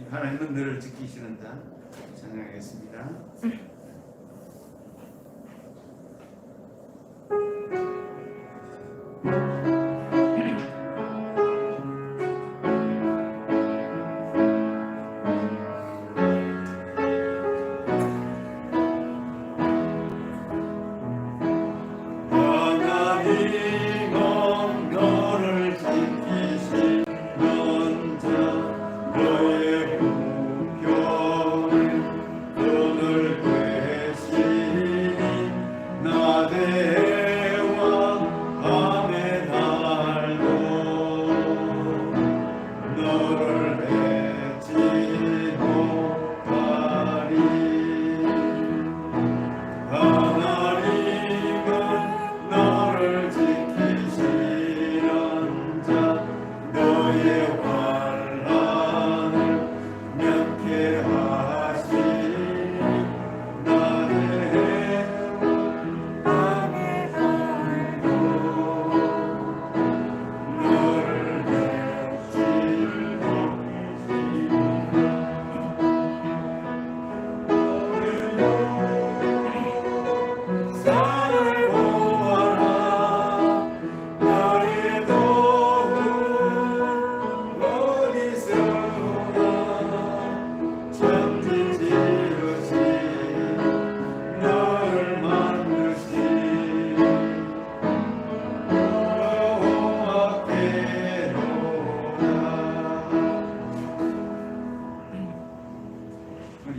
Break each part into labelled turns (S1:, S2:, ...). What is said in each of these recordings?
S1: 하나님은 너를 지키시는 자 찬양하겠습니다.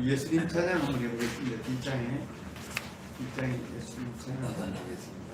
S1: 예수님 찬양 한번 해보겠습니다. 뒷장에 예수님 찬양 한번 해보겠습니다.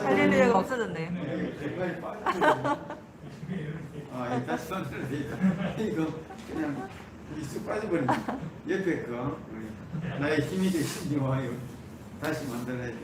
S2: 할렐루야가 없어졌네요.
S1: 일단 손을 이거 그냥 쑥 빠져버리네. 옆에 거 나의 힘이 되시니 와요. 다시 만들어야 돼.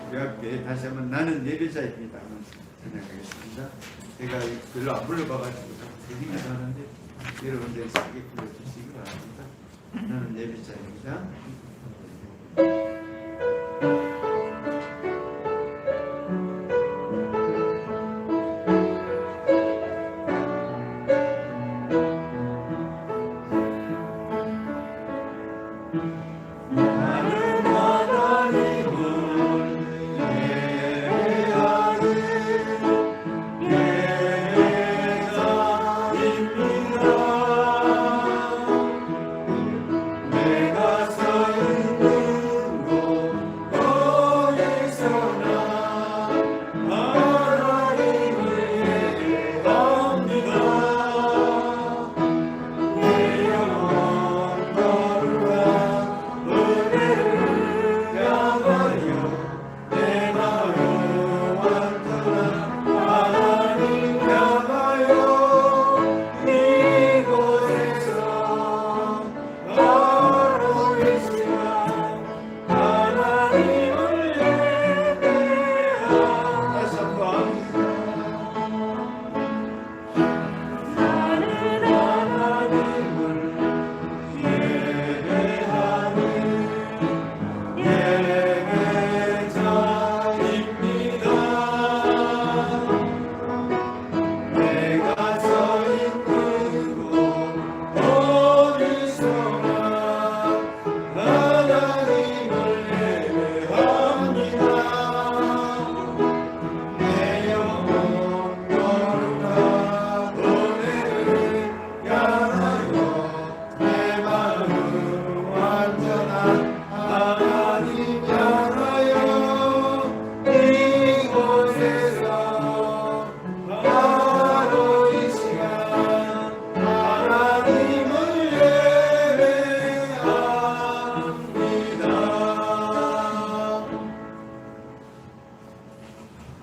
S1: 우리 앞에 다시 한번 나는 예배자입니다 생각하겠습니다. 제가 별로 안 불러봐가지고 들리기도 하는데 여러분들 크게 불러주시기 바랍니다. 나는 예배자입니다.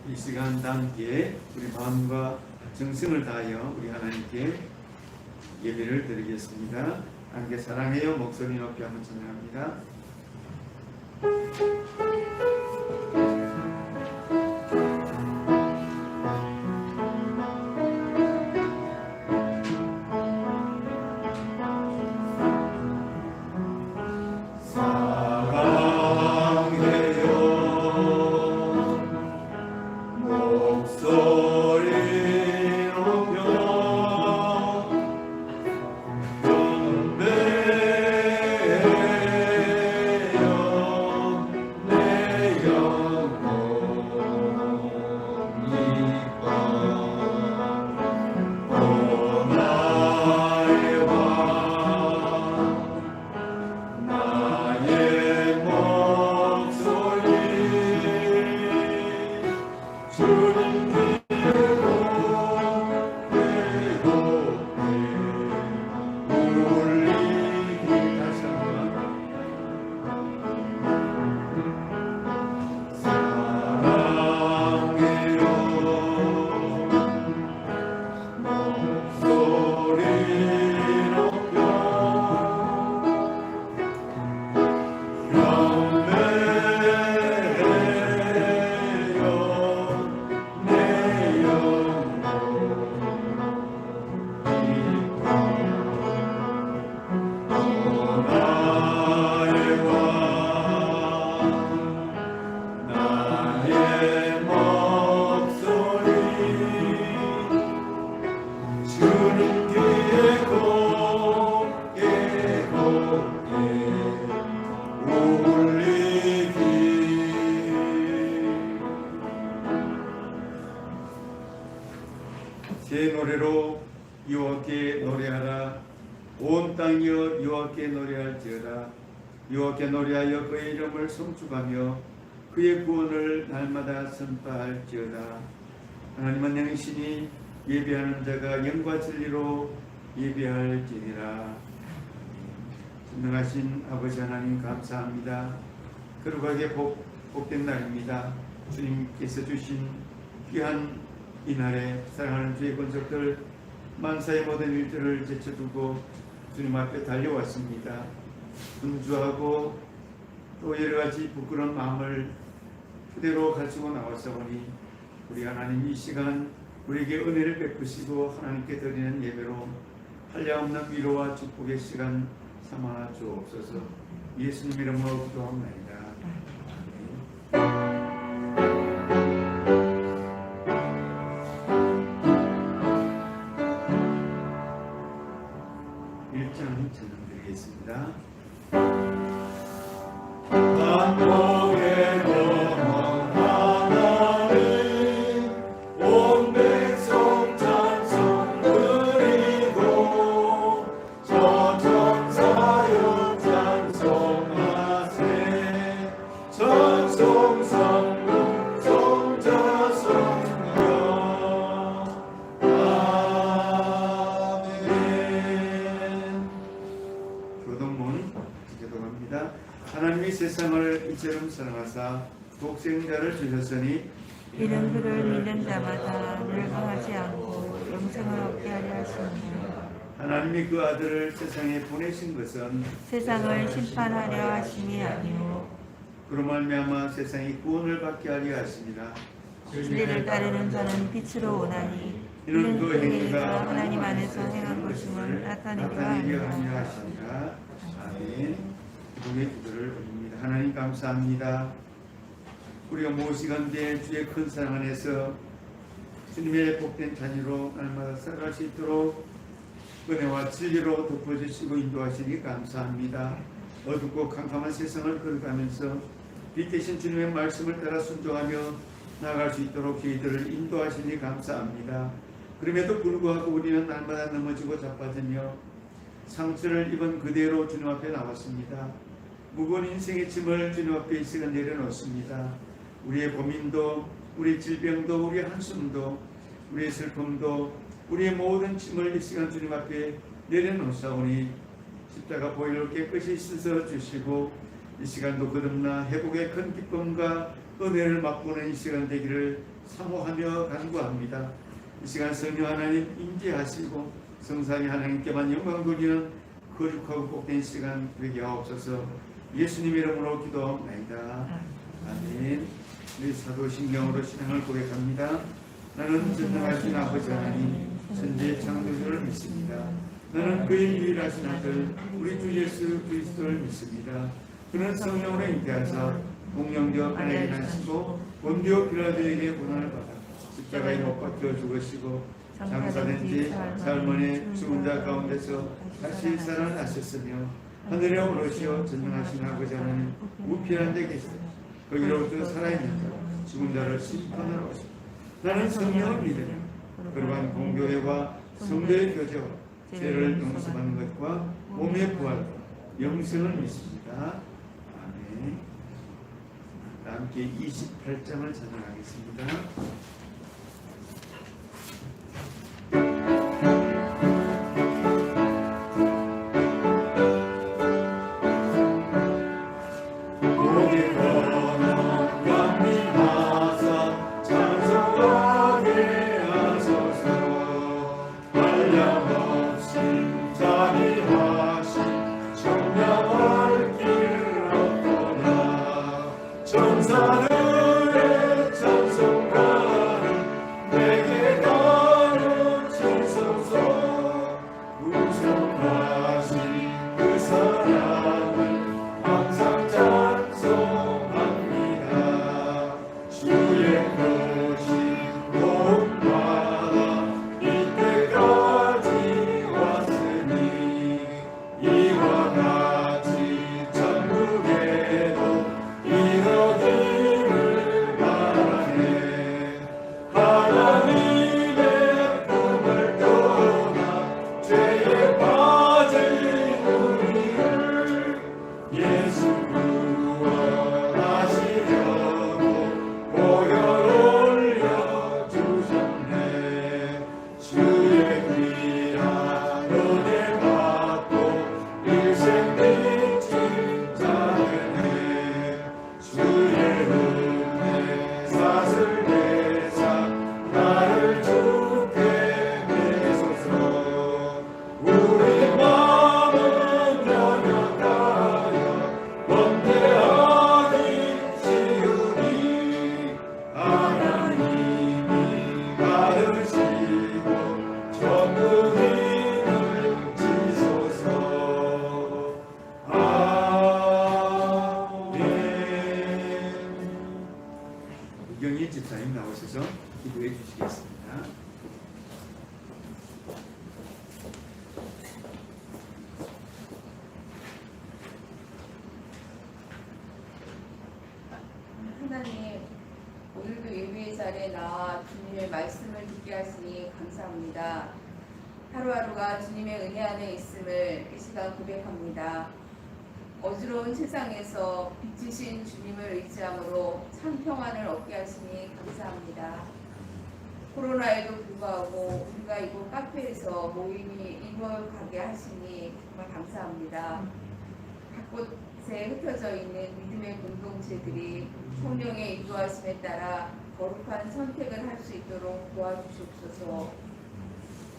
S1: 이 시간 함께 우리 마음과 정성을 다하여 우리 하나님께 예배를 드리겠습니다. 함께 사랑해요 목소리 높이 한번 찬양합니다. 새 노래로 여호와께 노래하라. 온 땅이여 여호와께 노래할지어다. 여호와께 노래하여 그의 이름을 송축하며 그의 구원을 날마다 선포할지어다. 하나님은 영신이 예배하는 자가 영과 진리로 예배할지니라. 전능하신 아버지 하나님 감사합니다. 거룩하게 복된 날입니다. 주님께서 주신 귀한 이날에 사랑하는 주의 권속들 만사의 모든 일들을 제쳐두고 주님 앞에 달려왔습니다. 분주하고 또 여러가지 부끄러운 마음을 그대로 가지고 나왔사오니 우리 하나님 이 시간 우리에게 은혜를 베푸시고 하나님께 드리는 예배로 한량없는 위로와 축복의 시간 삼아 주옵소서. 예수님 이름으로 기도합니다. 아멘. 1장 전해드리겠습니다. 하나님이 세상을 이처럼 사랑하사 독생자를 주셨으니
S2: 이는 그를 믿는 자마다 멸망하지 않고 영생을 얻게 하려 하십니다.
S1: 하나님이 그 아들을 세상에 보내신 것은
S2: 세상을 심판하려 하심이 아니요
S1: 그로 말미암아 세상이 구원을 받게 하려 하십니다.
S2: 진리를 따르는 자는 빛으로 오나니
S1: 이는 그 행위가
S2: 하나님 안에서 행한 것임을 나타내려
S1: 하려
S2: 합니다.
S1: 하십니다. 아멘. 기도의 기도를 올립니다. 하나님 감사합니다. 우리가 무엇이건대 주의 큰 사랑 안에서 주님의 복된 자녀로 날마다 살아갈 수 있도록 은혜와 진리로 덮어주시고 인도하시니 감사합니다. 어둡고 캄캄한 세상을 걸어가면서 빛 대신 주님의 말씀을 따라 순종하며 나아갈 수 있도록 저희들을 인도하시니 감사합니다. 그럼에도 불구하고 우리는 날마다 넘어지고 자빠지며 상처를 입은 그대로 주님 앞에 나왔습니다. 무거운 인생의 짐을 주님 앞에 이 시간 내려놓습니다. 우리의 고민도, 우리의 질병도, 우리의 한숨도, 우리의 슬픔도, 우리의 모든 짐을 이 시간 주님 앞에 내려놓사오니 십자가 보혈로 깨끗이 씻어 주시고 이 시간도 거듭나 회복의 큰 기쁨과 은혜를 맛보는 이 시간 되기를 사모하며 간구합니다. 이 시간 성령 하나님 임재하시고 성삼위 하나님께만 영광 돌리는 거룩하고 복된 시간 되게 하옵소서. 예수님 이름으로 기도합니다. 아멘. 우리 사도신경으로 신앙을 고백합니다. 나는 전능하신 아버지 하나님 천지의 창조주를 믿습니다. 나는 그의 유일하신 아들 우리 주 예수 그리스도를 믿습니다. 그는 성령으로 잉태하사 공령되어 하나님에 나시고 본디오 빌라도에게 고난을 받아 십자가에 못 박혀 죽으시고 장사된 지 사흘 만에 죽은 자 가운데서 다시 살아나셨으며 하늘에 오르시어 전능하신 아버지 하나님 우편한 데 계시다. 거기로부터 살아있는 자 죽은 자를 심판하러 오시고 나는 성령을 믿으며 거룩한 공교회와 성도의 교제와 죄를 용서받는 것과 몸의 부활과 영생을 믿습니다. 아멘. 함께 28장을 찬양하겠습니다. 전사들의 찬송가 이경희 집사님 나오셔서 기도해 주시겠습니다.
S3: 하나님, 오늘도 예배의 자리에 나와 주님의 말씀을 듣게 하시니 감사합니다. 하루하루가 주님의 은혜 안에 있음을 이 시간 고백합니다. 어지러운 세상에서 빛이신 주님을 의지함으로 참 평안을 얻게 하시니 감사합니다. 코로나에도 불구하고 우리가 이곳 카페에서 모임이 이루어가게 하시니 정말 감사합니다. 곳에 흩어져 있는 믿음의 공동체들이 성령의 인도하심에 따라 거룩한 선택을 할 수 있도록 도와주시옵소서.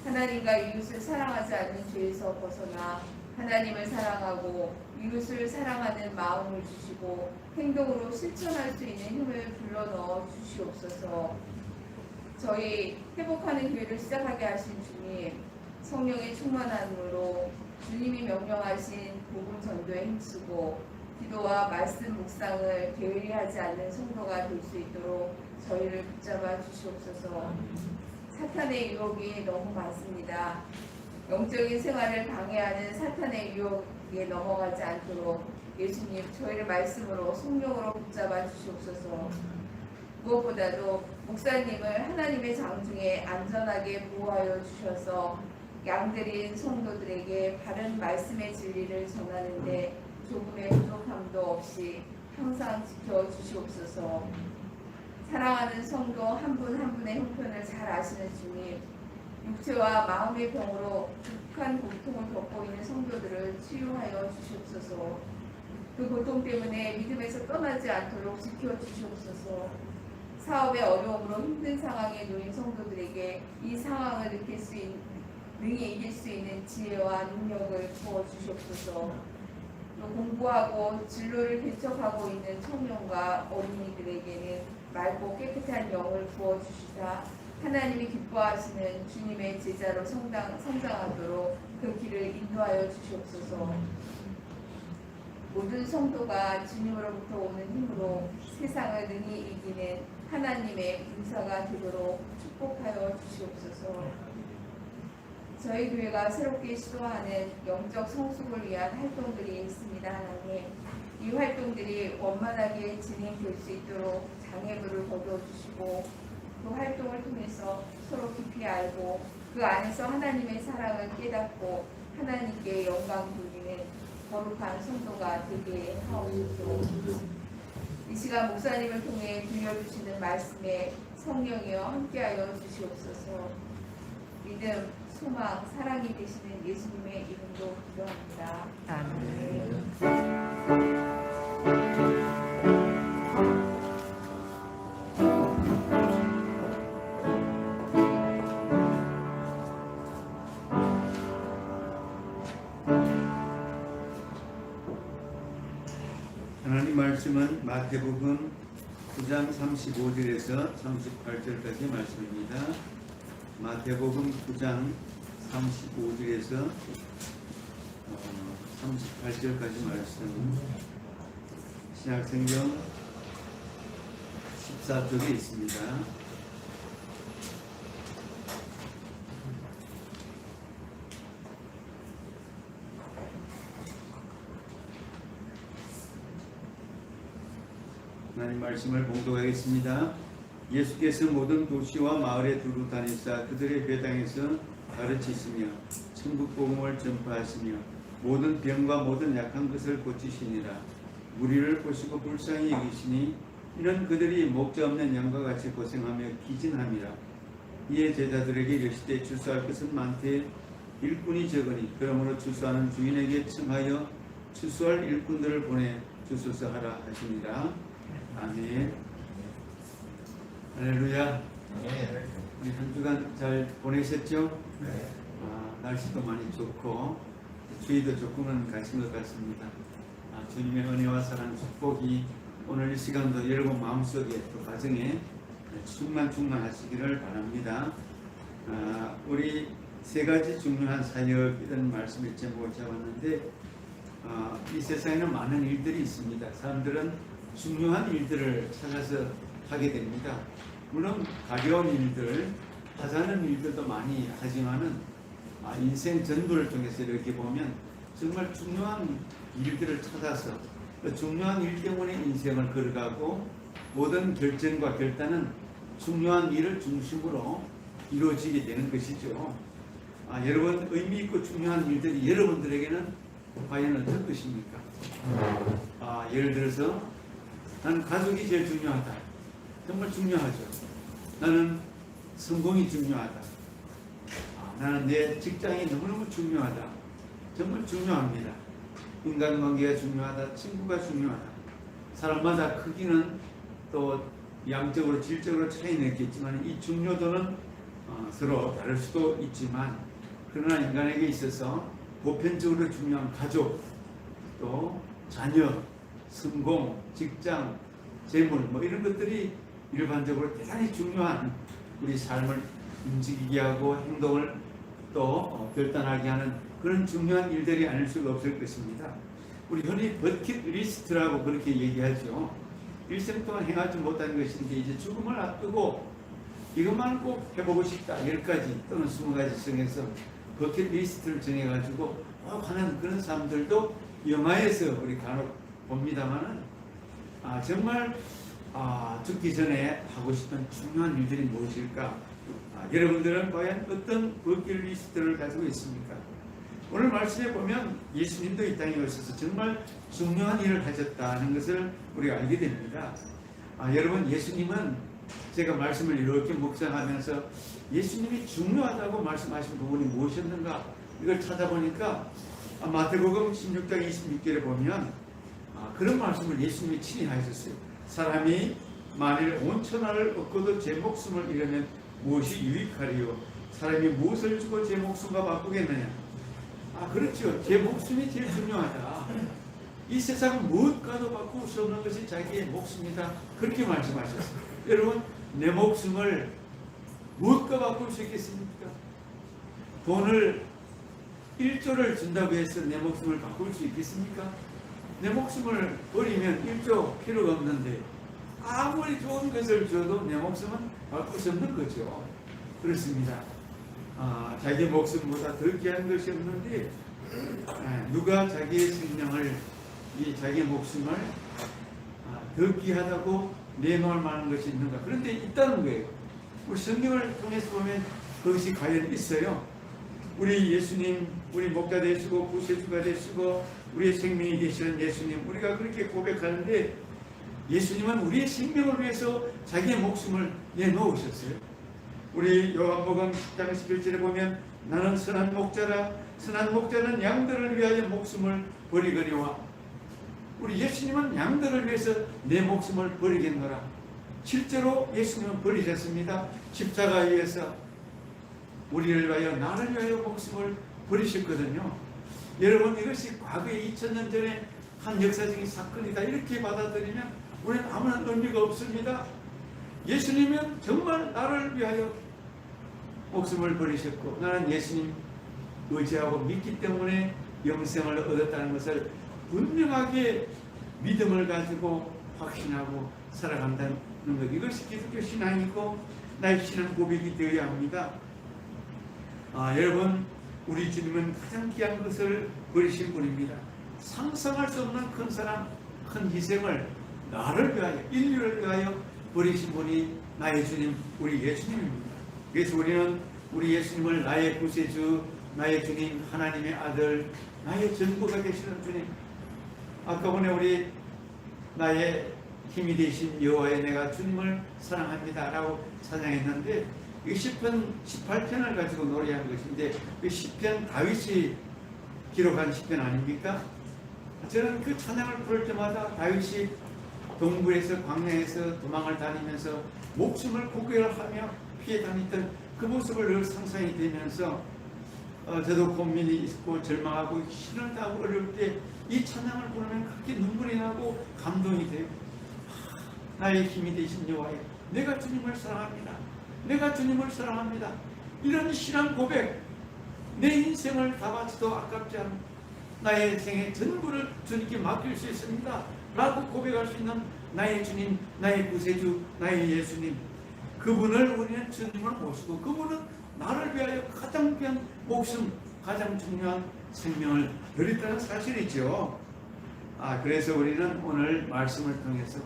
S3: 하나님과 이웃을 사랑하지 않는 죄에서 벗어나 하나님을 사랑하고 이웃을 사랑하는 마음을 주시고 행동으로 실천할 수 있는 힘을 불러넣어 주시옵소서. 저희 회복하는 교회를 시작하게 하신 주님, 성령의 충만함으로 주님이 명령하신 복음 전도에 힘쓰고 기도와 말씀 묵상을 게을리 하지 않는 성도가 될 수 있도록 저희를 붙잡아 주시옵소서. 사탄의 유혹이 너무 많습니다. 영적인 생활을 방해하는 사탄의 유혹에 넘어가지 않도록 예수님 저희를 말씀으로 성령으로 붙잡아 주시옵소서. 무엇보다도 목사님을 하나님의 장중에 안전하게 보호하여 주셔서 양들인 성도들에게 바른 말씀의 진리를 전하는데 조금의 부족함도 없이 항상 지켜주시옵소서. 사랑하는 성도 한 분 한 분의 형편을 잘 아시는 주님, 육체와 마음의 병으로 극한 고통을 겪고 있는 성도들을 치유하여 주시옵소서. 그 고통 때문에 믿음에서 떠나지 않도록 지켜주시옵소서. 사업의 어려움으로 힘든 상황에 놓인 성도들에게 이 상황을 능히 이길 수 있는 지혜와 능력을 부어주시옵소서. 또 공부하고 진로를 개척하고 있는 청년과 어린이들에게는 맑고 깨끗한 영을 부어주시사 하나님이 기뻐하시는 주님의 제자로 성장하도록 그 길을 인도하여 주시옵소서. 모든 성도가 주님으로부터 오는 힘으로 세상을 능히 이기는 하나님의 군사가 되도록 축복하여 주시옵소서. 저희 교회가 새롭게 시도하는 영적 성숙을 위한 활동들이 있습니다. 하나님, 이 활동들이 원만하게 진행될 수 있도록 장애물을 거두어주시고 그 활동을 통해서 서로 깊이 알고 그 안에서 하나님의 사랑을 깨닫고 하나님께 영광 돌리는 거룩한 성도가 되게 하옵소서. 이 시간 목사님을 통해 들려주시는 말씀에 성령이여 함께하여 주시옵소서. 믿음, 소망, 사랑이 되시는 예수님의 이름으로 기도합니다.
S2: 아멘.
S1: 하나님 말씀은 마태복음 9장 35절에서 38절까지 말씀입니다. 마태복음 9장 35절에서 38절까지 말씀, 신약성경 14쪽에 있습니다. 하나님 말씀을 봉독하겠습니다. 예수께서 모든 도시와 마을에 두루 다니사 그들의 배당에서 가르치시며 천국 복음을 전파하시며 모든 병과 모든 약한 것을 고치시니라. 무리를 보시고 불쌍히 여기시니 이는 그들이 목자 없는 양과 같이 고생하며 기진함이라. 이에 제자들에게 이르시되 주수할 것은 많되 일꾼이 적으니 그러므로 주수하는 주인에게 청하여 주수할 일꾼들을 보내 주소서 하라 하시니라. 아멘. 할렐루야. 우리 한 주간 잘 보내셨죠? 날씨도 많이 좋고 주위도 조금은 가신 것 같습니다. 주님의 은혜와 사랑 축복이 오늘 이 시간도 여러분 마음속에 또 가정에 충만하시기를 바랍니다. 우리 세 가지 중요한 사역 이런 말씀을 제목을 잡았는데 이 세상에는 많은 일들이 있습니다. 사람들은 중요한 일들을 찾아서 하게 됩니다. 물론 가벼운 일들, 하자는 일들도 많이 하지만은 인생 전부를 통해서 이렇게 보면 정말 중요한 일들을 찾아서 그 중요한 일 때문에 인생을 걸어가고 모든 결정과 결단은 중요한 일을 중심으로 이루어지게 되는 것이죠. 여러분 의미 있고 중요한 일들이 여러분들에게는 과연 어떤 것입니까? 예를 들어서 나는 가족이 제일 중요하다. 정말 중요하죠. 나는 성공이 중요하다. 나는 내 직장이 너무너무 중요하다. 정말 중요합니다. 인간관계가 중요하다. 친구가 중요하다. 사람마다 크기는 또 양적으로 질적으로 차이는 있겠지만 이 중요도는 서로 다를 수도 있지만 그러나 인간에게 있어서 보편적으로 중요한 가족, 또 자녀, 성공, 직장, 재물 뭐 이런 것들이 일반적으로 대단히 중요한 우리 삶을 움직이게 하고 행동을 또 결단하게 하는 그런 중요한 일들이 아닐 수가 없을 것입니다. 우리 흔히 버킷리스트라고 그렇게 얘기하죠. 일생 동안 행하지 못한 것인데 이제 죽음을 앞두고 이것만 꼭 해보고 싶다. 10가지 또는 20가지 정해서 버킷리스트를 정해가지고 하는 그런 사람들도 영화에서 우리 간혹 봅니다만은 정말 죽기 전에 하고 싶은 중요한 일들이 무엇일까? 여러분들은 과연 어떤 버킷리스트를 가지고 있습니까? 오늘 말씀에 보면 예수님도 이 땅에 오셔서 정말 중요한 일을 하셨다는 것을 우리가 알게 됩니다. 여러분 예수님은 제가 말씀을 이렇게 묵상하면서 예수님이 중요하다고 말씀하신 부분이 무엇이었는가 이걸 찾아보니까 마태복음 16장 26절에 보면 그런 말씀을 예수님이 친히 하셨어요. 사람이 만일 온 천하를 얻고도 제 목숨을 잃으면 무엇이 유익하리요? 사람이 무엇을 주고 제 목숨과 바꾸겠느냐? 그렇죠. 제 목숨이 제일 중요하다. 이 세상은 무엇과도 바꿀 수 없는 것이 자기의 목숨이다. 그렇게 말씀하셨어요. 여러분 내 목숨을 무엇과 바꿀 수 있겠습니까? 돈을 1조를 준다고 해서 내 목숨을 바꿀 수 있겠습니까? 내 목숨을 버리면 1조 필요가 없는데 아무리 좋은 것을 줘도 내 목숨은 바꿀 수 없는 거죠. 그렇습니다. 자기 목숨보다 더 귀한 것이 없는데 누가 자기의 생명을 자기의 목숨을 더 귀하다고 내놓을 만한 것이 있는가? 그런데 있다는 거예요. 우리 성경을 통해서 보면 그것이 과연 있어요. 우리 예수님, 우리 목자 되시고 구세주가 되시고 우리의 생명이 되시는 예수님, 우리가 그렇게 고백하는데 예수님은 우리의 생명을 위해서 자기의 목숨을 내놓으셨어요. 우리 요한복음 10장 11절에 보면 나는 선한 목자라 선한 목자는 양들을 위하여 목숨을 버리거니와 우리 예수님은 양들을 위해서 내 목숨을 버리겠노라. 실제로 예수님은 버리셨습니다. 십자가 위에서 우리를 위하여 나를 위하여 목숨을 버리셨거든요. 여러분 이것이 과거에 2000년 전에 한 역사적인 사건이다 이렇게 받아들이면 우리는 아무런 의미가 없습니다. 예수님은 정말 나를 위하여 목숨을 버리셨고 나는 예수님 의지하고 믿기 때문에 영생을 얻었다는 것을 분명하게 믿음을 가지고 확신하고 살아간다는 것, 이것이 기독교 신앙이고 나의 신앙 고백이 되어야 합니다. 여러분 우리 주님은 가장 귀한 것을 버리신 분입니다. 상상할 수 없는 큰 사랑, 큰 희생을 나를 위하여, 인류를 위하여 버리신 분이 나의 주님, 우리 예수님입니다. 그래서 우리는 우리 예수님을 나의 구세주, 나의 주님, 하나님의 아들, 나의 전부가 되시는 주님, 아까 전에 우리 나의 힘이 되신 여호와의 내가 주님을 사랑합니다 라고 찬양했는데 이 시편 18편을 가지고 노래한 것인데 그 시편 다윗이 기록한 시편 아닙니까? 저는 그 찬양을 부를 때마다 다윗이 동굴에서 광야에서 도망을 다니면서 목숨을 고개하며 피해 다니던 그 모습을 늘 상상이 되면서 저도 고민이 있고 절망하고 신을 다하고 어려울 때 이 찬양을 부르면 그렇게 눈물이 나고 감동이 돼요. 나의 힘이 되신 여호와여, 내가 주님을 사랑합니다. 내가 주님을 사랑합니다. 이런 신앙 고백, 내 인생을 다 바쳐도 아깝지 않은 나의 생의 전부를 주님께 맡길 수 있습니다 라고 고백할 수 있는 나의 주님, 나의 구세주, 나의 예수님, 그분을 우리는 주님을 모시고 그분은 나를 위하여 가장 귀한 목숨, 가장 중요한 생명을 드렸다는 사실이죠. 그래서 우리는 오늘 말씀을 통해서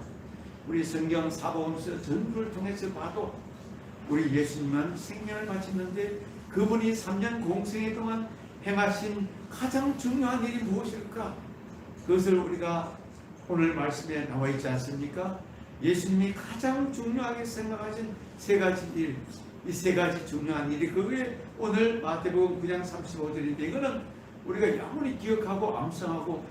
S1: 우리 성경 사복음서 전부를 통해서 봐도 우리 예수님만 생명을 바쳤는데 그분이 3년 공생애 동안 행하신 가장 중요한 일이 무엇일까? 그것을 우리가 오늘 말씀에 나와 있지 않습니까? 예수님이 가장 중요하게 생각하신 세 가지 일, 이 세 가지 중요한 일이 그게 오늘 마태복음 9장 35절인데 이거는 우리가 영원히 기억하고 암송하고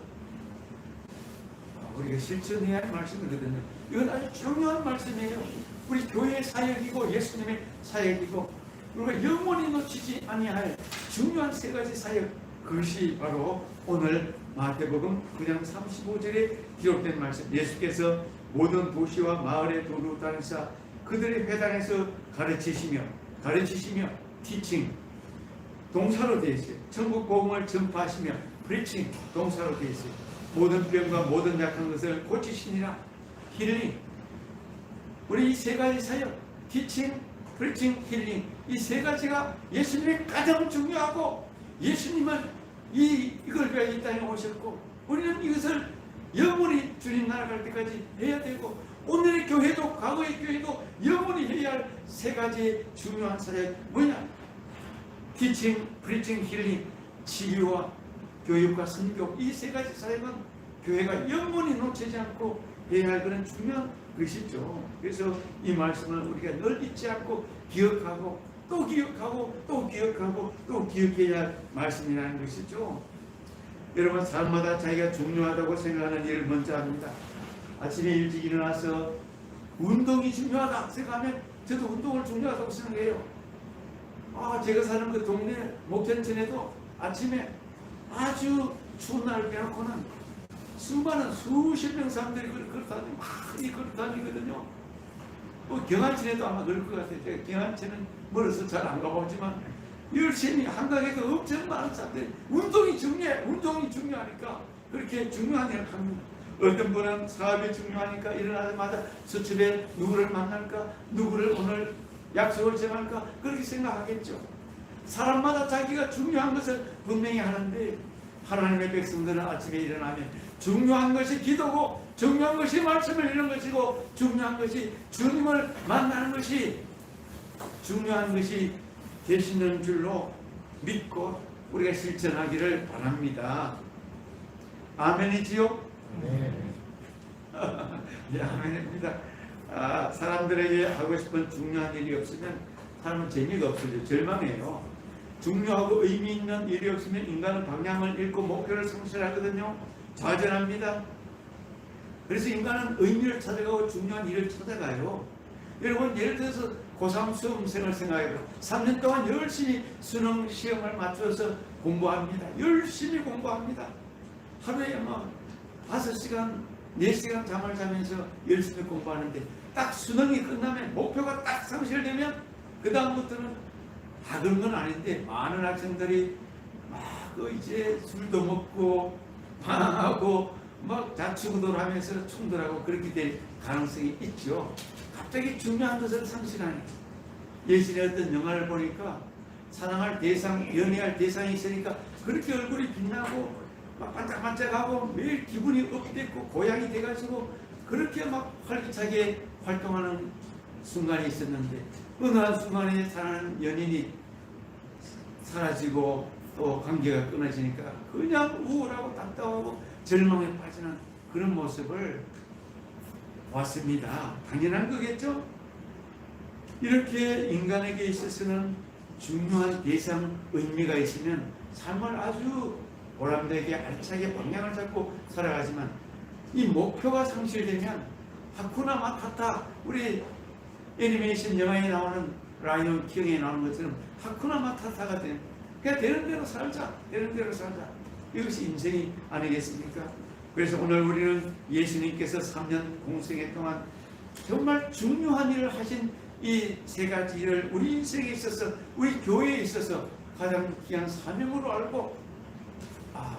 S1: 우리가 실천해야 할 말씀이거든요. 이건 아주 중요한 말씀이에요. 우리 교회의 사역이고 예수님의 사역이고 우리가 영원히 놓치지 아니할 중요한 세 가지 사역, 그것이 바로 오늘 마태복음 9장 35절에 기록된 말씀. 예수께서 모든 도시와 마을에 도로 다니사 그들의 회당에서 가르치시며 teaching 동사로 되어 있어요. 천국 복음을 전파하시며 preaching 동사로 되어 있어요. 모든 병과 모든 약한 것을 고치시니라 healing. 우리 이 세 가지 사역 teaching, preaching, healing 이 세 가지가 예수님이 가장 중요하고 예수님은 이걸 위하여 이 땅에 오셨고 우리는 이것을 영원히 주님 나라 갈 때까지 해야 되고 오늘의 교회도 과거의 교회도 영원히 해야 할 세 가지 중요한 사역 뭐냐? teaching, preaching, healing 치유와 교육과 선교 이 세 가지 사역은 교회가 영원히 놓치지 않고 해야 할 그런 중요한 것이죠. 그래서 이 말씀을 우리가 늘 잊지 않고 기억하고 또 기억하고 또 기억하고 또 기억해야 할 말씀이라는 것이죠. 여러분 사람마다 자기가 중요하다고 생각하는 일을 먼저 합니다. 아침에 일찍 일어나서 운동이 중요하다 생각하면 저도 운동을 중요하다고 생각해요. 제가 사는 그 동네 목전천에도 아침에 아주 추운 날을 빼놓고는 수많은 수십 명 사람들이 걸어다니고 많이 걸어다니거든요. 경안천에도 아마 그럴 것 같아요. 제가 경안천은 멀어서 잘 안 가보지만 열심히 한강에도 엄청 많은 사람들이 운동이 중요하니까 그렇게 중요한 일을 합니다. 어떤 분은 사업이 중요하니까 일어나자마자 수첩에 누구를 만날까, 누구를 오늘 약속을 정할까 그렇게 생각하겠죠. 사람마다 자기가 중요한 것을 분명히 하는데 하나님의 백성들은 아침에 일어나면 중요한 것이 기도고 중요한 것이 말씀을 읽는 것이고 중요한 것이 주님을 만나는 것이 중요한 것이 되시는 줄로 믿고 우리가 실천하기를 바랍니다. 아멘이지요? 네, 아멘입니다. 사람들에게 하고 싶은 중요한 일이 없으면 사람은 재미가 없어요. 절망해요. 중요하고 의미 있는 일이 없으면 인간은 방향을 잃고 목표를 상실하거든요. 좌절합니다. 그래서 인간은 의미를 찾아가고 중요한 일을 찾아가요. 여러분 예를 들어서 고3 수험생을 생각해요. 3년 동안 열심히 수능 시험을 맞춰서 공부합니다. 열심히 공부합니다. 하루에 5시간, 4시간 잠을 자면서 열심히 공부하는데 딱 수능이 끝나면 목표가 딱 상실되면 그 다음부터는 그런 건 아닌데 많은 학생들이 이제 술도 먹고 방황하고 자충우돌 하면서 충돌하고 그렇게 될 가능성이 있죠. 갑자기 중요한 것을 상실하니 예전에 어떤 영화를 보니까 사랑할 대상, 연애할 대상이 있으니까 그렇게 얼굴이 빛나고 반짝반짝하고 매일 기분이 업됐고 고향이 돼가지고 그렇게 활기차게 활동하는 순간이 있었는데 어느 한순간에 사랑하는 연인이 사라지고 또 관계가 끊어지니까 그냥 우울하고 답답하고 절망에 빠지는 그런 모습을 봤습니다. 당연한 거겠죠? 이렇게 인간에게 있어서는 중요한 대상, 의미가 있으면 삶을 아주 보람되게 알차게 방향을 잡고 살아가지만 이 목표가 상실되면 하쿠나 마타타 우리 애니메이션 영화에 나오는 라이온 킹에 나오는 것처럼 하쿠나 마타타가 되는 그냥 되는 대로 살자 이것이 인생이 아니겠습니까? 그래서 오늘 우리는 예수님께서 3년 공생애 동안 정말 중요한 일을 하신 이 세 가지 일을 우리 인생에 있어서 우리 교회에 있어서 가장 귀한 사명으로 알고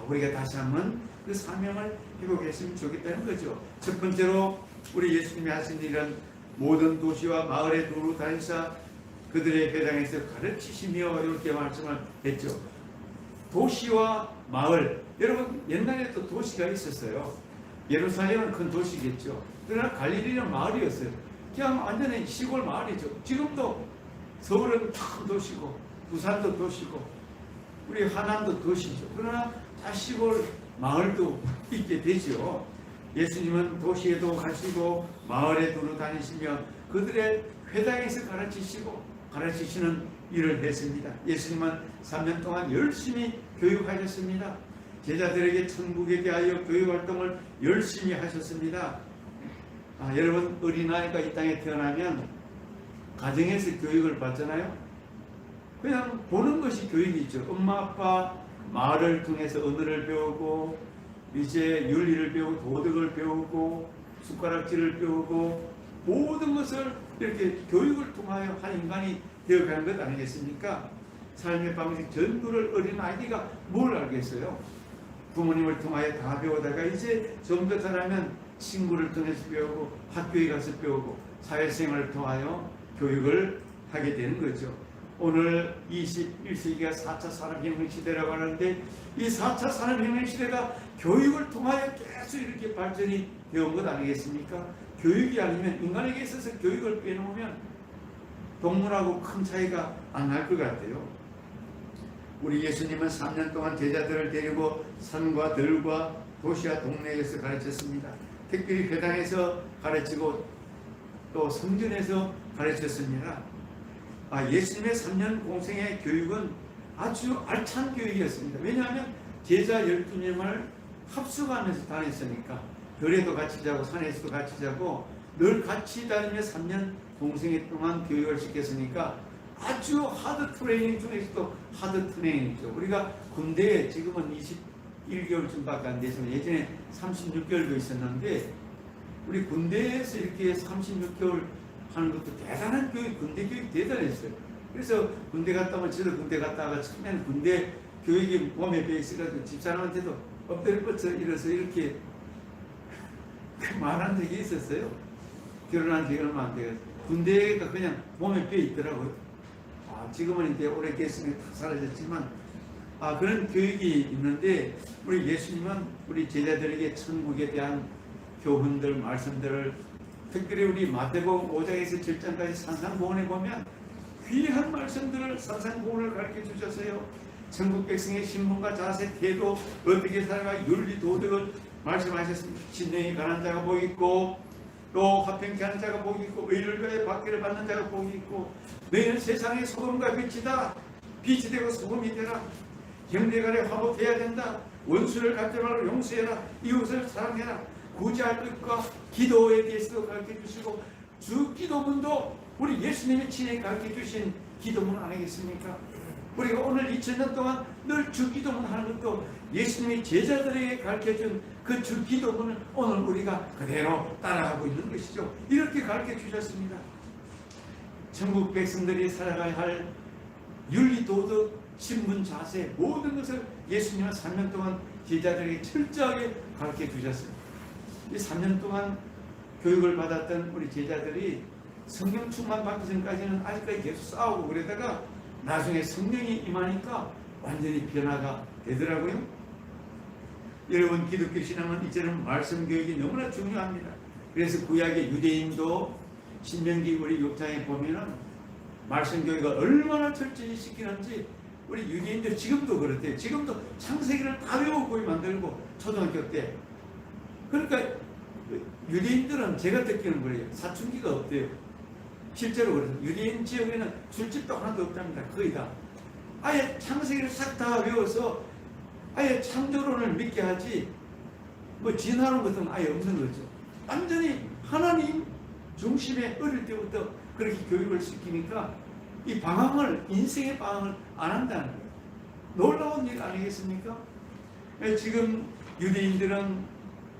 S1: 우리가 다시 한번 그 사명을 회복했으면 좋겠다는 거죠. 첫 번째로 우리 예수님이 하신 일은 모든 도시와 마을에 두루 다니사 그들의 회당에서 가르치시며 이렇게 말씀을 했죠. 도시와 마을, 여러분 옛날에 또 도시가 있었어요. 예루살렘은 큰 도시겠죠. 그러나 갈릴리는 마을이었어요. 그냥 완전히 시골 마을이죠. 지금도 서울은 큰 도시고 부산도 도시고 우리 하남도 도시죠. 그러나 다 시골 마을도 있게 되죠. 예수님은 도시에도 가시고 마을에 두루 다니시며 그들의 회당에서 가르치시는 일을 했습니다. 예수님은 3년 동안 열심히 교육하셨습니다. 제자들에게 천국에 대하여 교육활동을 열심히 하셨습니다. 여러분 어린아이가 이 땅에 태어나면 가정에서 교육을 받잖아요. 그냥 보는 것이 교육이죠. 엄마 아빠 말을 통해서 언어를 배우고 이제 윤리를 배우고 도덕을 배우고 숟가락질을 배우고 모든 것을 이렇게 교육을 통하여 한 인간이 되어가는 것 아니겠습니까? 삶의 방식 전부를 어린아이가 뭘 알겠어요? 부모님을 통하여 다 배우다가 이제 좀 더 자라면 친구를 통해서 배우고 학교에 가서 배우고 사회생활을 통하여 교육을 하게 되는 거죠. 오늘 21세기가 4차 산업혁명 시대라고 하는데 이 4차 산업혁명 시대가 교육을 통하여 계속 이렇게 발전이 되어온 것 아니겠습니까? 교육이 아니면 인간에게 있어서 교육을 빼놓으면 동물하고 큰 차이가 안 날 것 같아요. 우리 예수님은 3년 동안 제자들을 데리고 산과 들과 도시와 동네에서 가르쳤습니다. 특별히 회당에서 가르치고 또 성전에서 가르쳤습니다. 예수님의 3년 공생의 교육은 아주 알찬 교육이었습니다. 왜냐하면 제자 12명을 합숙하면서 다녔으니까 별에도 같이 자고 산에서도 같이 자고 늘 같이 다니며 3년 공생의 동안 교육을 시켰으니까 아주 하드 트레이닝 중에서도 하드 트레이닝이죠. 우리가 군대에 지금은 21개월쯤밖에 안 돼서 예전에 36개월도 있었는데 우리 군대에서 이렇게 36개월 하는 것도 대단한 교육, 군대 교육 대단했어요. 그래서 군대 갔다 오면 저도 군대 갔다가 처음에는 군대 교육이 몸에 배있어가지고 집사람한테도 엎드려 뻗쳐 일어서 이렇게 말한 적이 있었어요. 결혼한 지 얼마 안 돼서 군대가 그냥 몸에 배어 있더라고요. 지금은 이제 오래 계승이 다 사라졌지만 그런 교육이 있는데 우리 예수님은 우리 제자들에게 천국에 대한 교훈들, 말씀들을 특별히 우리 마태복음 5장에서 7장까지 산상보훈에 보면 귀한 말씀들을 산상보훈을 가르쳐 주셨어요. 천국 백성의 신분과 자세, 태도, 어떻게 살아가 윤리, 도덕을 말씀하셨습니다. 신령이 가난 자가 복이 있고 또 화평케 하는 자가 복이 있고 의를 위하여 박해를 받는 자가 복이 있고 너희는 세상의 소금과 빛이다. 빛이 되고 소금이 되라. 형제간에 화목해야 된다. 원수를 갚지 말고 용서해라. 이웃을 사랑해라. 구제할 것과 기도에 대해서도 가르쳐 주시고 주 기도문도 우리 예수님이 친히 가르쳐 주신 기도문 아니겠습니까? 우리가 오늘 2000년 동안 늘 주 기도문 하는 것도 예수님이 제자들에게 가르쳐 준 그 주 기도문을 오늘 우리가 그대로 따라가고 있는 것이죠. 이렇게 가르쳐 주셨습니다. 천국 백성들이 살아가야 할 윤리, 도덕, 신분, 자세 모든 것을 예수님은 3년 동안 제자들에게 철저하게 가르쳐 주셨습니다. 이 3년 동안 교육을 받았던 우리 제자들이 성령 충만 받기 전까지는 아직까지 계속 싸우고 그러다가 나중에 성령이 임하니까 완전히 변화가 되더라고요. 여러분 기독교 신앙은 이제는 말씀 교육이 너무나 중요합니다. 그래서 구약의 유대인도 신명기 우리 6장에 보면은 말씀 교육을 얼마나 철저히 시키는지 우리 유대인들 지금도 그렇대요. 지금도 창세기를 다 외우고 만들고 초등학교 때. 그러니까 유대인들은 제가 듣기는 그래요. 사춘기가 없대요. 실제로 그래서 유대인 지역에는 술집도 하나도 없답니다. 거의 다. 아예 창세기를 싹 다 외워서 아예 창조론을 믿게 하지 뭐 진화론 같은 건 아예 없는 거죠. 완전히 하나님 중심에 어릴 때부터 그렇게 교육을 시키니까 이 방황을 인생의 방황을 안 한다는 거예요. 놀라운 일 아니겠습니까? 지금 유대인들은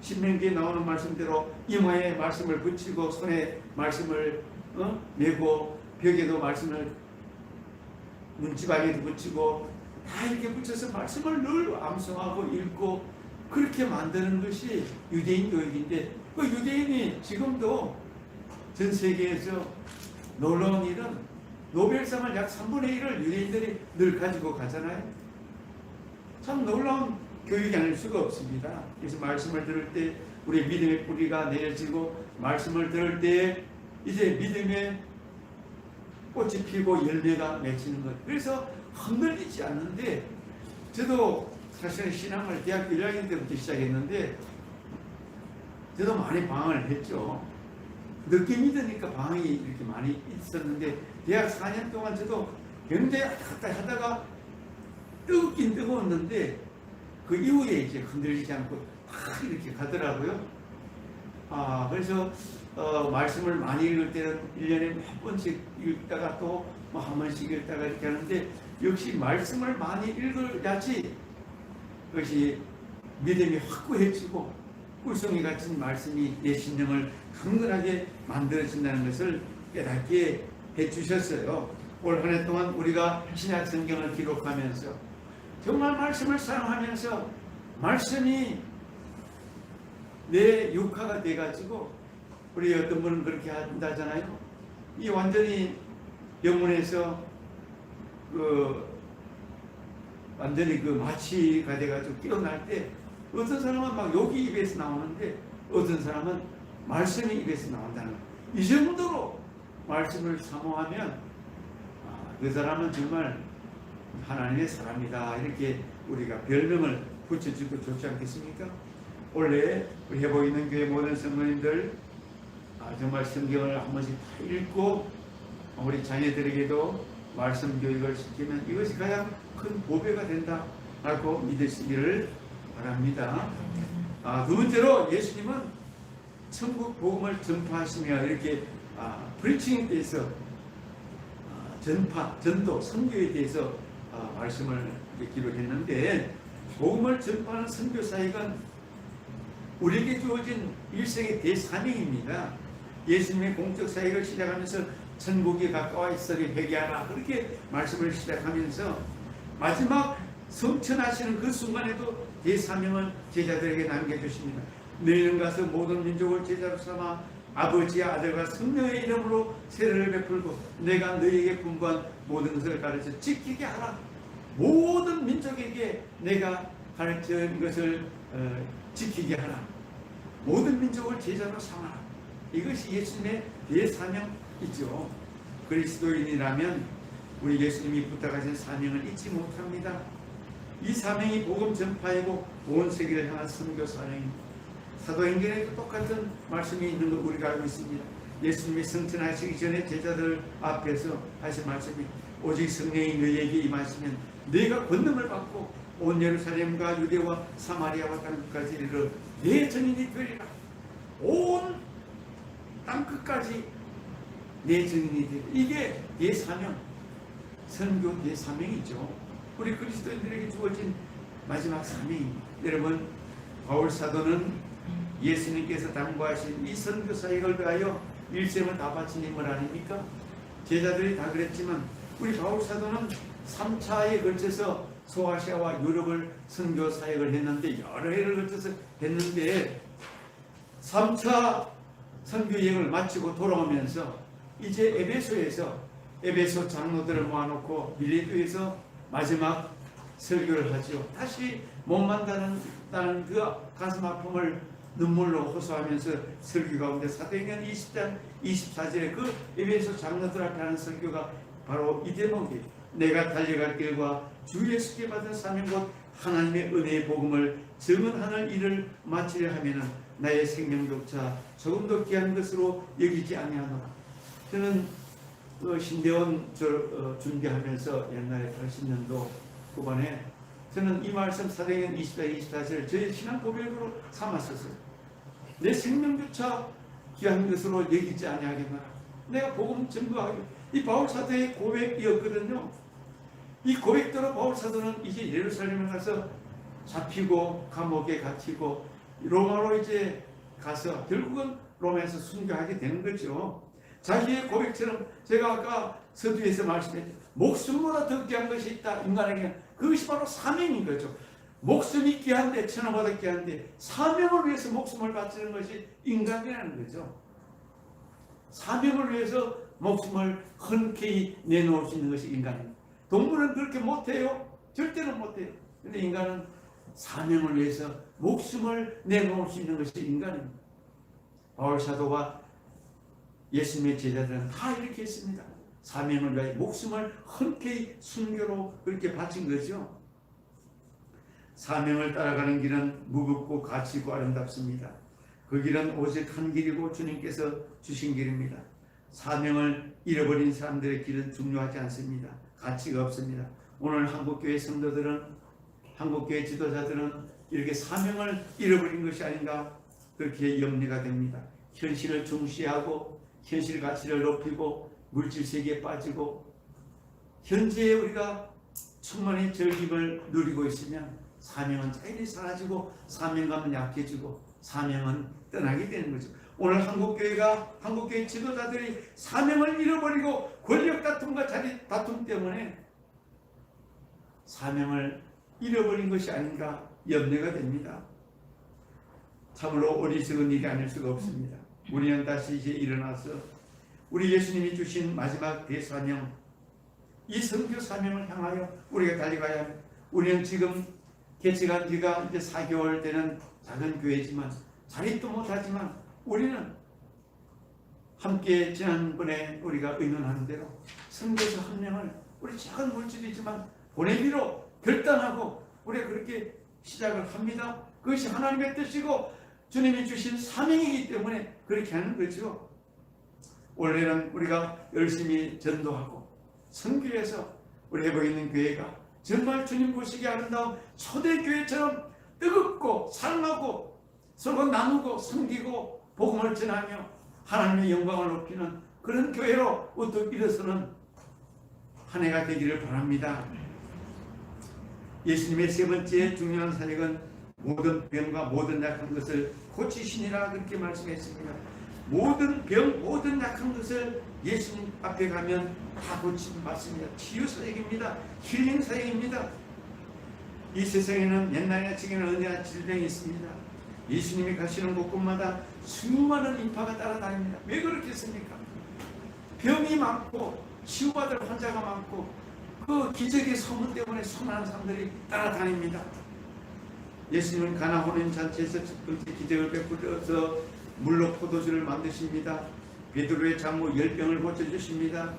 S1: 신명기에 나오는 말씀대로 이마에 말씀을 붙이고 손에 말씀을 메고 벽에도 말씀을 문지방에도 붙이고 다 이렇게 붙여서 말씀을 늘 암송하고 읽고 그렇게 만드는 것이 유대인 교육인데 그 유대인이 지금도 전 세계에서 놀라운 일은 노벨상을 약 3분의 1을 유대인들이 늘 가지고 가잖아요. 참 놀라운 교육이 아닐 수가 없습니다. 그래서 말씀을 들을 때 우리 믿음의 뿌리가 내려지고 말씀을 들을 때 이제 믿음의 꽃이 피고 열매가 맺히는 것. 그래서 흔들리지 않는데 저도 사실은 신앙을 대학교 1학년 때부터 시작했는데 저도 많이 방황을 했죠. 늦게 믿으니까 방황이 이렇게 많이 있었는데 대학 4년 동안 저도 굉장히 갔다 하다가 뜨겁긴 뜨거웠는데 그 이후에 이제 흔들리지 않고 딱 이렇게 가더라고요. 그래서 말씀을 많이 읽을 때는 1년에 몇 번씩 읽다가 또 뭐 한 번씩 읽다가 이렇게 하는데 역시 말씀을 많이 읽어야지 그것이 믿음이 확고해지고 꿀송이 같은 말씀이 내 심령을 강건하게 만들어진다는 것을 깨닫게 해주셨어요. 올 한 해 동안 우리가 신약 성경을 기록하면서 정말 말씀을 사랑하면서 말씀이 내 육화가 돼가지고 우리 어떤 분은 그렇게 한다잖아요. 이 완전히 영혼에서 완전히 마취가 돼가지고 깨어날 때 어떤 사람은 막 욕이 입에서 나오는데 어떤 사람은 말씀이 입에서 나온다는 거예요. 이 정도로 말씀을 사모하면 그 사람은 정말 하나님의 사람이다 이렇게 우리가 별명을 붙여주고 좋지 않겠습니까? 원래 우리 회복 있는 교회 모든 성도님들 정말 성경을 한 번씩 다 읽고 우리 자녀들에게도 말씀 교육을 시키면 이것이 가장 큰 보배가 된다라고 믿으시기를 바랍니다. 두 번째로 예수님은 천국 복음을 전파하시며 이렇게 프리칭에 대해서 전도, 선교에 대해서 말씀을 기록했는데 복음을 전파하는 선교 사역은 우리에게 주어진 일생의 대사명입니다. 예수님의 공적 사역을 시작하면서 천국이 가까워 있으리 회개하라 그렇게 말씀을 시작하면서 마지막 성천하시는 그 순간에도 대사명을 제자들에게 남겨주십니다. 너희는 가서 모든 민족을 제자로 삼아 아버지와 아들과 성령의 이름으로 세례를 베풀고 내가 너희에게 분부한 모든 것을 가르쳐 지키게 하라. 모든 민족에게 내가 가르친 것을 지키게 하라. 모든 민족을 제자로 삼아라. 이것이 예수님의 대사명이죠. 그리스도인이라면 우리 예수님이 부탁하신 사명을 잊지 못합니다. 이 사명이 복음 전파이고 온 세계를 향한 선교 사명입니다. 사도행전에도 똑같은 말씀이 있는 걸 우리가 알고 있습니다. 예수님이 승천하시기 전에 제자들 앞에서 하신 말씀이 오직 성령이 너희에게 임하시면 너희가 권능을 받고 온 예루살렘과 유대와 사마리아와 땅끝까지 이르러 내 증인이 되리라. 온 땅끝까지 내 증인이 되리라. 이게 내 사명, 선교 내 사명이죠. 우리 그리스도인들에게 주어진 마지막 사명입니다. 여러분, 바울 사도는 예수님께서 당부하신 이 선교 사역을 위하여 일생을 다 바친 인물 아닙니까? 제자들이 다 그랬지만 우리 바울 사도는 3차에 걸쳐서 소아시아와 유럽을 선교 사역을 했는데 여러 해를 걸쳐서 했는데 3차 선교 여행을 마치고 돌아오면서 이제 에베소 장로들을 모아놓고 밀레토에서 마지막 설교를 하죠. 다시 못 만나는 그 가슴 아픔을 눈물로 호소하면서 설교 가운데 사도행전 20장 24절에 그 에베소 장로들 앞에 하는 설교가 바로 이 대목이에요. 내가 달려갈 길과 주 예수께 받은 사명 곧 하나님의 은혜의 복음을 증언하는 일을 마치려 하면은 나의 생명조차 조금도 귀한 것으로 여기지 아니하노라. 저는 신대원 준비하면서 옛날에 80년도 후반에 저는 이 말씀 사도행전 24절 저의 신앙 고백으로 삼았었어요. 내 생명조차 귀한 것으로 여기지 아니하겠노라. 내가 복음 전도하기. 이 바울 사도의 고백이었거든요. 이 고백대로 바울 사도는 이제 예루살렘에 가서 잡히고 감옥에 갇히고 로마로 이제 가서 결국은 로마에서 순교하게 되는 거죠. 자기의 고백처럼 제가 아까 서두에서 말씀했죠. 목숨보다 더 귀한 것이 있다. 인간에게 그것이 바로 사명인 거죠. 목숨이 귀한데, 천하보다 귀한데 사명을 위해서 목숨을 바치는 것이 인간이라는 거죠. 사명을 위해서 목숨을 흔쾌히 내놓을 수 있는 것이 인간입니다. 동물은 그렇게 못해요. 절대로 못해요. 근데 인간은 사명을 위해서 목숨을 내놓을 수 있는 것이 인간입니다. 바울 사도와 예수님의 제자들은 다 이렇게 했습니다. 사명을 위해 목숨을 흔쾌히 순교로 그렇게 바친 거죠. 사명을 따라가는 길은 무겁고 가치 있고 아름답습니다. 그 길은 오직 한 길이고 주님께서 주신 길입니다. 사명을 잃어버린 사람들의 길은 중요하지 않습니다. 가치가 없습니다. 오늘 한국교회 성도들은, 한국교회 지도자들은 이렇게 사명을 잃어버린 것이 아닌가 그렇게 염려가 됩니다. 현실을 중시하고 현실 가치를 높이고 물질 세계에 빠지고 현재에 우리가 충만히 즐김을 누리고 있으면 사명은 자연히 사라지고 사명감은 약해지고 사명은 떠나게 되는 거죠. 오늘 한국교회 지도자들이 사명을 잃어버리고 권력 다툼과 자리 다툼 때문에 사명을 잃어버린 것이 아닌가 염려가 됩니다. 참으로 어리석은 일이 아닐 수가 없습니다. 우리는 다시 이제 일어나서 우리 예수님이 주신 마지막 대사명, 이 선교 사명을 향하여 우리가 달려가야 합니다. 우리는 지금 개척한 지가 이제 4개월 되는 작은 교회지만 자립도 못하지만 우리는 함께 지난번에 우리가 의논하는 대로 선교사 한 명을 우리 작은 물질이지만 보내기로 결단하고 우리가 그렇게 시작을 합니다. 그것이 하나님의 뜻이고 주님이 주신 사명이기 때문에 그렇게 하는 거죠. 원래는 우리가 열심히 전도하고 선교해서 우리 회복 있는 교회가 정말 주님 보시기에 아름다운 초대교회처럼 뜨겁고 사랑하고 서로 나누고 섬기고 복음을 전하며 하나님의 영광을 높이는 그런 교회로 우뚝 일어서는 한 해가 되기를 바랍니다. 예수님의 세 번째 중요한 사역은 모든 병과 모든 약한 것을 고치시니라 그렇게 말씀했습니다. 모든 병, 모든 약한 것을 예수님 앞에 가면 다 고치는 맞습니다. 치유 사역입니다. 힐링 사역입니다. 이 세상에는 옛날이나 지금이나 언제나 질병이 있습니다. 예수님이 가시는 곳곳마다 수많은 인파가 따라다닙니다. 왜 그렇겠습니까? 병이 많고 치유받을 환자가 많고 그 기적의 소문 때문에 수많은 사람들이 따라다닙니다. 예수님은 가나 혼인 잔치에서 첫 번째 기적을 베풀어서 물로 포도주를 만드십니다. 베드로의 장모 10병을 고쳐주십니다.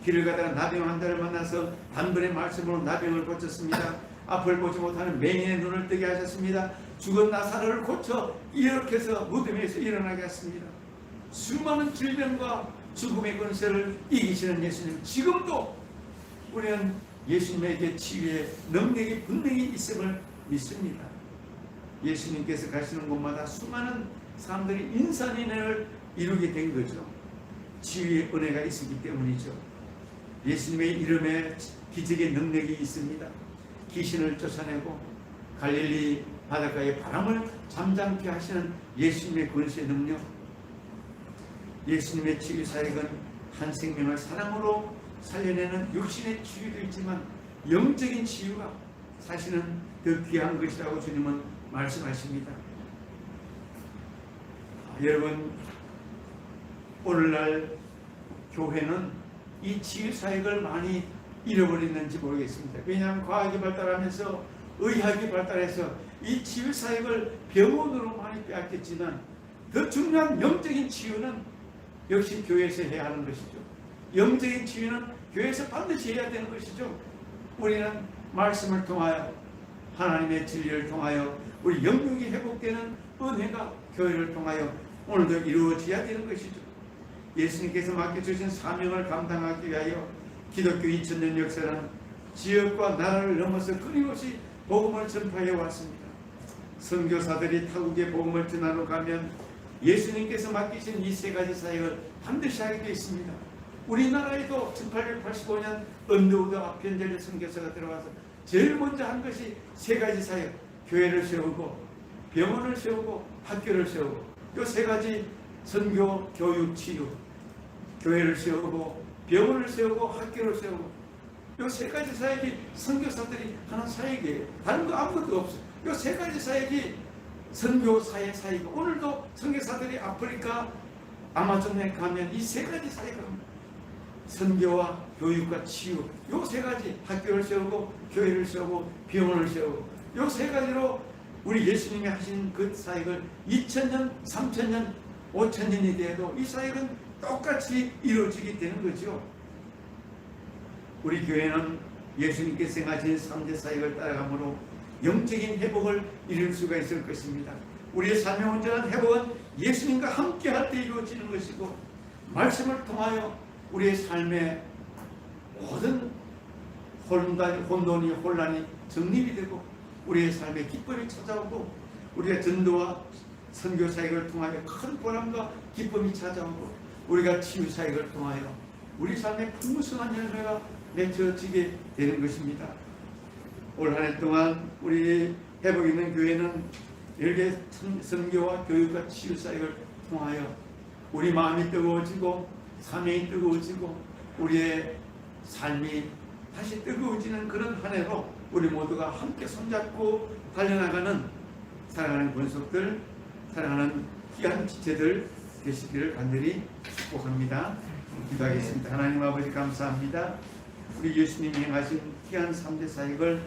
S1: 길을 가다가 나병 한 자를 만나서 단번에 말씀으로 나병을 고쳤습니다. 앞을 보지 못하는 맹인의 눈을 뜨게 하셨습니다. 죽은 나사로를 고쳐 이렇게 해서 무덤에서 일어나게 했습니다. 수많은 질병과 죽음의 권세를 이기시는 예수님, 지금도 우리는 예수님에게 치유의 능력이 분명히 있음을 믿습니다. 예수님께서 가시는 곳마다 수많은 사람들이 인산인해를 이루게 된 거죠. 치유의 은혜가 있었기 때문이죠. 예수님의 이름에 기적의 능력이 있습니다. 귀신을 쫓아내고 갈릴리 바닷가의 바람을 잠잠케 하시는 예수님의 권세의 능력, 예수님의 치유 사역은 한 생명을 사랑으로 살려내는 육신의 치유도 있지만 영적인 치유가 사실은 더 귀한 것이라고 주님은 말씀하십니다. 여러분, 오늘날 교회는 이 치유 사역을 많이 잃어버렸는지 모르겠습니다. 왜냐하면 과학이 발달하면서 의학이 발달해서 이 치유 사역을 병원으로 많이 빼앗겼지만 더 중요한 영적인 치유는 역시 교회에서 해야 하는 것이죠. 영적인 치유는 교회에서 반드시 해야 되는 것이죠. 우리는 말씀을 통하여 하나님의 진리를 통하여 우리 영육이 회복되는 은혜가 교회를 통하여 오늘도 이루어져야 되는 것이죠. 예수님께서 맡겨주신 사명을 감당하기 위하여 기독교 2000년 역사는 지역과 나라를 넘어서 끊임없이 복음을 전파해 왔습니다. 선교사들이 타국의 복음을 전하러 가면 예수님께서 맡기신 이 세 가지 사역을 반드시 하게 되어 있습니다. 우리나라에도 1885년 언더우드 아편젤리 선교사가 들어와서 제일 먼저 한 것이 세 가지 사역, 교회를 세우고 병원을 세우고 학교를 세우고 이 세 가지 선교, 교육, 치유, 교회를 세우고 병원을 세우고 학교를 세우고 요 세 가지 사역이 선교사들이 하는 사역이에요. 다른 거 아무것도 없어요. 요 세 가지 사역이 선교사의 사역. 오늘도 선교사들이 아프리카 아마존에 가면 이 세 가지 사역을 합니다. 선교와 교육과 치유, 요 세 가지, 학교를 세우고 교회를 세우고 병원을 세우고, 요 세 가지로 우리 예수님이 하신 그 사역을 2000년, 3000년, 5000년이 돼도 이 사역은 똑같이 이루어지게 되는 거죠. 우리 교회는 예수님께서 행하신 3대 사역을 따라가므로 영적인 회복을 이룰 수가 있을 것입니다. 우리의 삶의 온전한 회복은 예수님과 함께 할 때 이루어지는 것이고, 말씀을 통하여 우리의 삶의 모든 혼돈이 혼란이 정립이 되고, 우리의 삶에 기쁨이 찾아오고, 우리가 전도와 선교 사역을 통하여 큰 보람과 기쁨이 찾아오고, 우리가 치유 사역을 통하여 우리 삶에 풍성한 열매가 맺혀지게 되는 것입니다. 올 한 해 동안 우리 회복 있는 교회는 이렇게 선교와 교육과 치유 사역을 통하여 우리 마음이 뜨거워지고 사명이 뜨거워지고 우리의 삶이 다시 뜨거워지는 그런 한 해로 우리 모두가 함께 손잡고 달려나가는 사랑하는 권속들, 사랑하는 귀한 지체들 되시기를 간절히 축복합니다. 기도하겠습니다. 하나님 아버지 감사합니다. 우리 예수님이 행하신 귀한 3대 사역을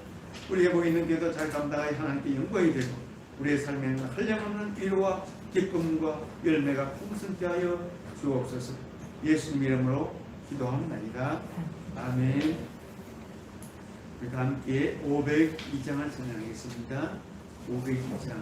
S1: 우리 회복 있는 교회도 잘 감당하여 하나님께 영광이 되고, 우리의 삶에는 한량없는 위로와 기쁨과 열매가 풍성케 하여 주옵소서. 예수님 이름으로 기도합니다. 아멘. 우리가 함께 502장을 찬양하겠습니다. 502장.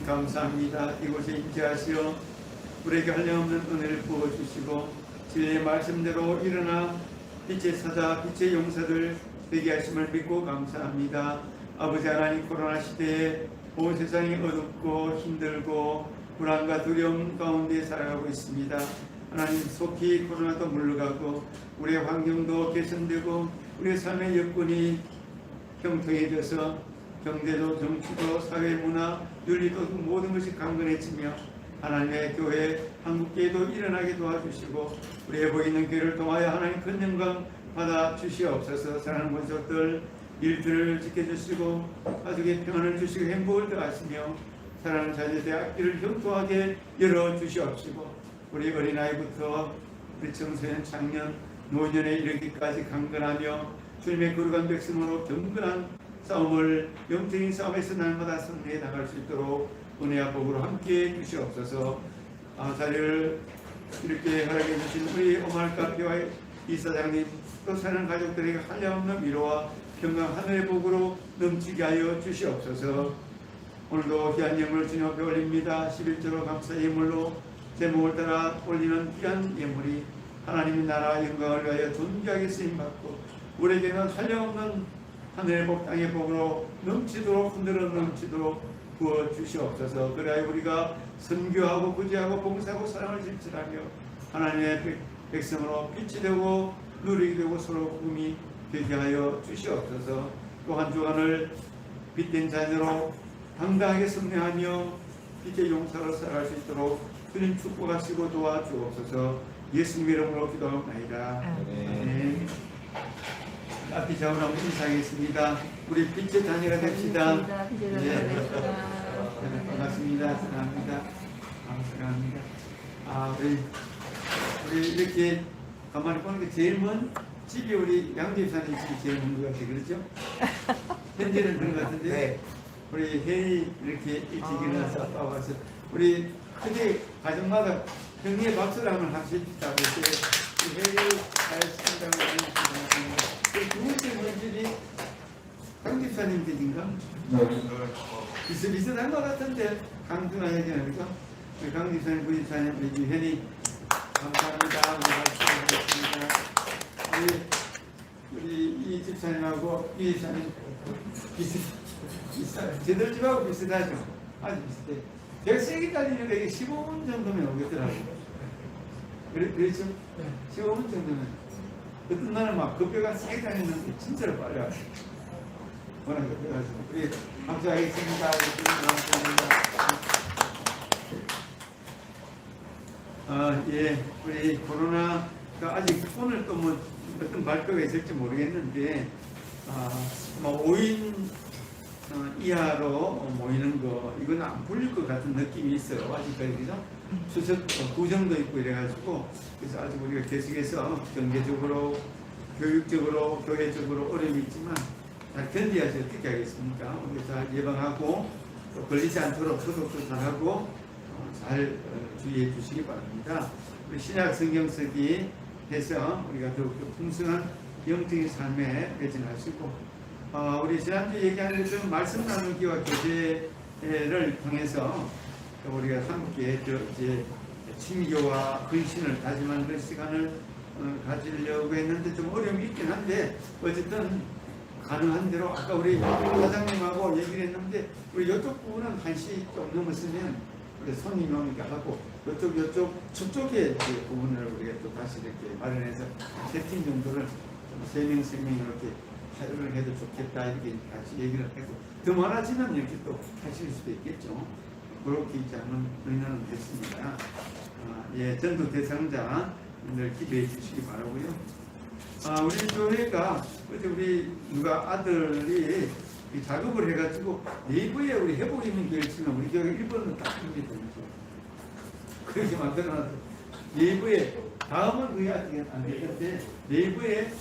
S1: 감사합니다. 이곳에 임재하시어 우리에게 한량없는 은혜를 부어주시고 진리의 말씀대로 일어나 빛의 사자, 빛의 용사들 되게 하심을 믿고 감사합니다. 아버지 하나님, 코로나 시대에 온 세상이 어둡고 힘들고 불안과 두려움 가운데 살아가고 있습니다. 하나님, 속히 코로나도 물러가고 우리의 환경도 개선되고 우리의 삶의 여건이 형통해져서 경제도 정치도 사회 문화 윤리도 모든 것이 강건해지며 하나님의 교회 한국교회도 일어나게 도와주시고 우리의 보이는 교회를 통하여 하나님 큰 영광 받아 주시옵소서. 사랑하는 권속들 일들을 지켜주시고 가족의 평안을 주시고 행복을 더하시며 사랑하는 자녀들의 앞길을 형통하게 열어주시옵시고 우리 어린아이부터 우리 청소년, 청년, 노년에 이르기까지 강건하며 주님의 거룩한 백성으로 경건한 싸움을 영적인 싸움에서 날마다 승리해 나갈 수 있도록 은혜와 복으로 함께해 주시옵소서. 자리를 이렇게 허락해 주신 우리 오마을 카페와 이사장님 또 사는 가족들에게 한량없는 위로와 평강 하늘의 복으로 넘치게 하여 주시옵소서. 오늘도 귀한 예물을 주님 앞에 올립니다. 11조로 감사 예물로 제목을 따라 올리는 귀한 예물이 하나님의 나라 영광을 위하여 존귀하게 쓰임받고 우리에게는 한량없는 하늘의 복 땅의 복으로 넘치도록 흔들어 넘치도록 부어 주시옵소서. 그래야 우리가 선교하고 구제하고 봉사하고 사랑을 실천하며 하나님의 백성으로 빛이 되고 누리게 되고 서로 꿈이 되게 하여 주시옵소서. 또 한 주간을 빛된 자녀로 당당하게 승리하며 빛의 용사로 살아갈 수 있도록 주님 축복하시고 도와주옵소서. 예수님 이름으로 기도하옵나이다. 아멘. 앞이 좌우로 한번 인사하겠습니다. 우리 빛의 자녀가 됩시다. 반갑습니다. 사랑합니다. 사랑합니다. 우리 이렇게 가만히 보는 게 제일 먼 집이 우리 양재사님 집이 제일 먼 것 같아요. 그렇죠? 현재는 그런 것 같은데 네. 우리 회의 이렇게 일찍 일어나서 와서 우리 크게 가정마다 형님의 박수를 한번 합시다. 회의 잘 신장을 하겠습니다. 두 번째 문집이 강집사님 댁인가? 비슷비슷한 것 같은데 강준아 얘기는 그죠? 강집사님, 부집사님, 우리 현이 감사합니다. 우리 이 집사님하고 이 집사님 제들 집하고 비슷하죠? 아주 비슷해. 제가 세게 달리는 게 15분 정도면 오겠더라고요. 그렇죠? 15분 정도면. 어떤 날은 막 급여가 세게 다니는데 진짜로 빨리 와요. 워낙 급여가지고. 우리 감사하겠습니다. 예, 우리 코로나가 아직 오늘 또 뭐 어떤 발표가 있을지 모르겠는데, 뭐 5인 이하로 모이는 거, 이건 안 풀릴 것 같은 느낌이 있어요. 아직까지, 그죠? 추석 구정도 있고 이래가지고, 그래서 아직 우리가 계속해서 경제적으로, 교육적으로, 교회적으로 어려움이 있지만, 잘 견뎌야지 어떻게 하겠습니까? 우리 잘 예방하고, 또 걸리지 않도록 소독도 잘하고, 잘 주의해 주시기 바랍니다. 우리 신약 성경 쓰기 해서 우리가 더욱더 풍성한 영적인 삶에 매진하시고, 우리 지난주 얘기한 것처럼 말씀 나누기와 교제를 통해서 우리가 함께 이제 친교와 근신을 다짐하는 그런 시간을 가지려고 했는데 좀 어려움이 있긴 한데 어쨌든 가능한 대로 아까 우리 사장님하고 얘기를 했는데 우리 이쪽 부분은 1시 좀 넘었으면 우리 손님이 오니까 하고 저쪽에 부분을 우리가 또 다시 이렇게 마련해서 세팅 정도를 3명 이렇게 사용을 해도 좋겠다 이렇게 같이 얘기를 했고 더 많아지면 이렇게 또 하실 수도 있겠죠. 그렇게 있지 않은 의논은 됐습니다. 예, 전도 대상자들 기대해 주시기 바라고요. 우리 교회가 어제 우리 누가 아들이 작업을 해가지고 네이버에 우리 회복 있는 교회를 치면 우리 교회가 1번은 딱 준비되는 거죠. 그렇게 만들어놨어. 네이버에 다음은 그게 아직 안 되는데 네이버에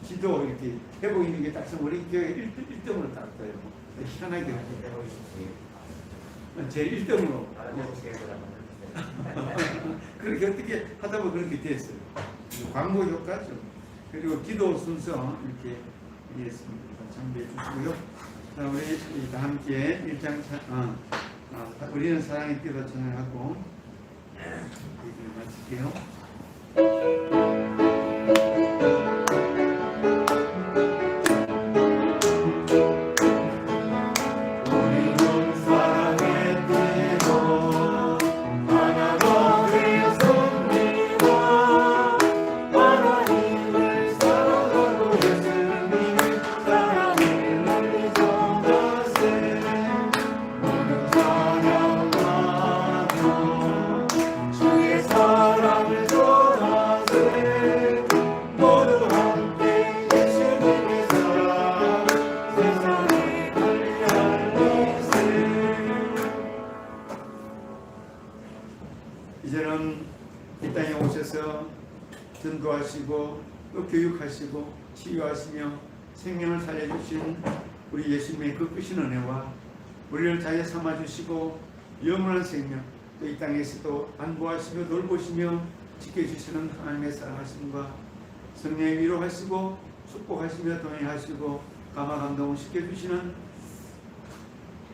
S1: 지도 이렇게 회복 있는 게 딱 쓰면 우리 교회 1등으로 딱 떠요. 희한하게 제 1등으로 그렇게 어떻게 하다 보면 그렇게 됐어요. 광고 효과죠. 그리고 기도 순서 이렇게 참고해 주시고요. 자, 우리 다 함께 일장 우리는 사랑의 기도 찬양하고 얘기를 마칠게요. 통해서 전도하시고 또 교육하시고 치유하시며 생명을 살려주신 우리 예수님의 그 크신 은혜와 우리를 자녀 삼아주시고 영원한 생명 또 이 땅에서도 안보하시며 돌보시며 지켜주시는 하나님의 사랑하심과 성령의 위로하시고 축복하시며 동행하시고 감화 감동을 시켜주시는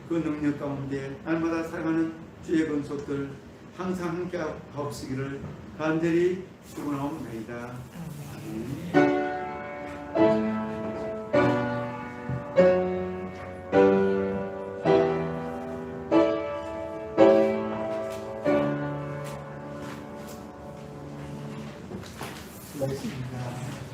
S1: 그 능력 가운데 날마다 살아가는 주의 건속들 항상 함께 하옵시기를 간절히 축원하옵나이다. 아멘. 수고하셨습니다.